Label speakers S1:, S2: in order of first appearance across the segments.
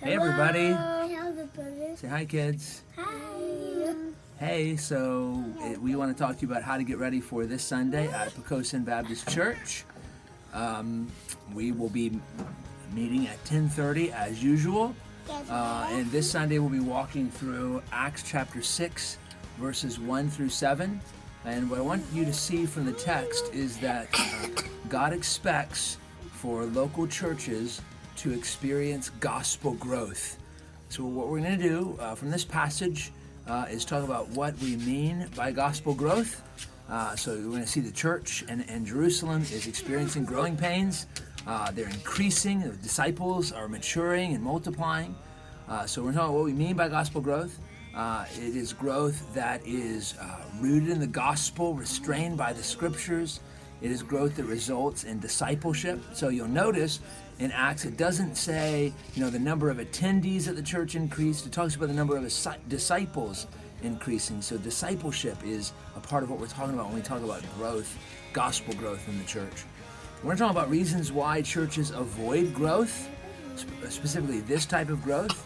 S1: Hey everybody.
S2: Hey everybody.
S1: Say hi, kids.
S2: Hi.
S1: Hey, so we want to talk to you about how to get ready for this Sunday at Pocosin Baptist Church. We will be meeting at 10:30 as usual. And this Sunday we'll be walking through Acts chapter 6, verses 1 through 7. And what I want you to see from the text is that God expects for local churches to experience gospel growth. So what we're going to do from this passage is talk about what we mean by gospel growth. So we're going to see the church and Jerusalem is experiencing growing pains. They're increasing. The disciples are maturing and multiplying. So we're talking about what we mean by gospel growth. It is growth that is rooted in the gospel, restrained by the scriptures. It is growth that results in discipleship. So you'll notice in Acts, it doesn't say, the number of attendees at the church increased. It talks about the number of disciples increasing. So discipleship is a part of what we're talking about when we talk about growth, gospel growth in the church. We're talking about reasons why churches avoid growth, specifically this type of growth.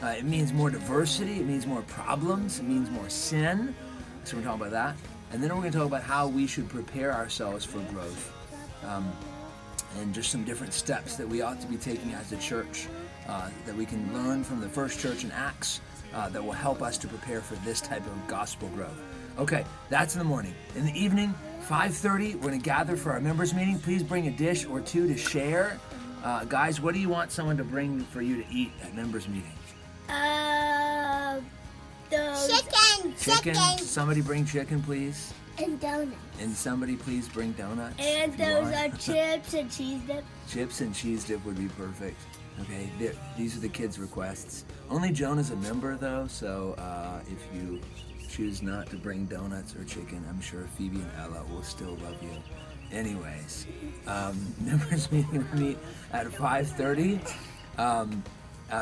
S1: It means more diversity. It means more problems. It means more sin. So we're talking about that. And then we're going to talk about how we should prepare ourselves for growth. And just some different steps that we ought to be taking as a church that we can learn from the first church in Acts that will help us to prepare for this type of gospel growth. Okay, that's in the morning. In the evening, 5:30, we're going to gather for our members meeting. Please bring a dish or two to share. Guys, what do you want someone to bring for you to eat at members meeting? Chicken. Somebody bring chicken, please.
S2: And donuts.
S1: And somebody please bring donuts.
S2: And those are chips and cheese dip.
S1: Chips and cheese dip would be perfect. Okay, these are the kids' requests. Only Joan is a member though, so if you choose not to bring donuts or chicken, I'm sure Phoebe and Ella will still love you. Anyways, members meeting will meet at 5:30.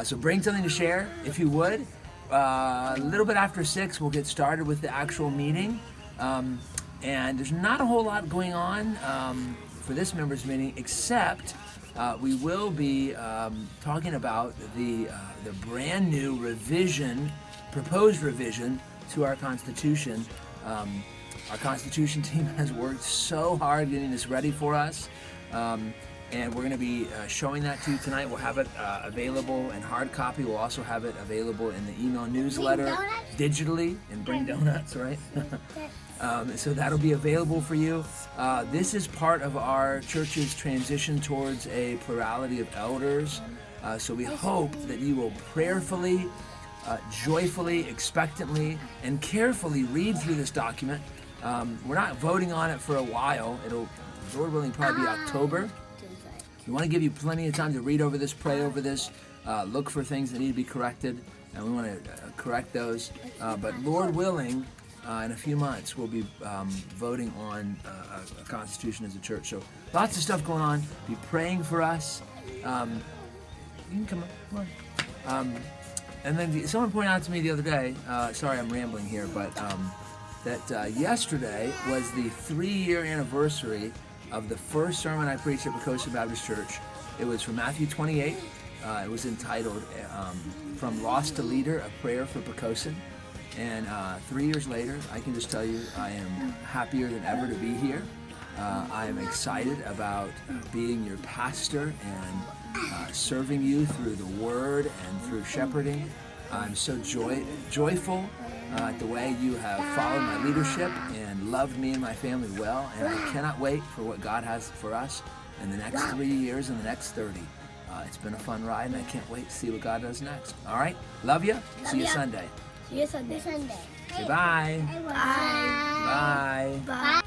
S1: So bring something to share if you would. A little bit after 6, we'll get started with the actual meeting. And there's not a whole lot going on for this members meeting, except we will be talking about the brand new proposed revision to our Constitution. Our Constitution team has worked so hard getting this ready for us. And we're going to be showing that to you tonight. We'll have it available in hard copy. We'll also have it available in the email newsletter digitally. And bring donuts, right? So that'll be available for you. This is part of our church's transition towards a plurality of elders. So we hope that you will prayerfully, joyfully, expectantly, and carefully read through this document. We're not voting on it for a while. It'll, Lord willing, probably be October. We want to give you plenty of time to read over this, pray over this, look for things that need to be corrected, and we want to correct those. But Lord willing, in a few months, we'll be voting on a constitution as a church. So lots of stuff going on. Be praying for us. You can come on. And then someone pointed out to me the other day, sorry I'm rambling here, but that yesterday was the 3-year anniversary of the first sermon I preached at Pocosin Baptist Church. It was from Matthew 28. It was entitled From Lost to Leader, A Prayer for Pocosin. And 3 years later, I can just tell you I am happier than ever to be here. I am excited about being your pastor and serving you through the word and through shepherding. I'm so joyful at the way you have followed my leadership and loved me and my family well, and I cannot wait for what God has for us in the next 3 years and the next 30. It's been a fun ride, and I can't wait to see what God does next. All right? Love you. See you Sunday.
S2: See you Sunday.
S1: Say bye.
S2: Bye.
S1: Bye.
S2: Bye.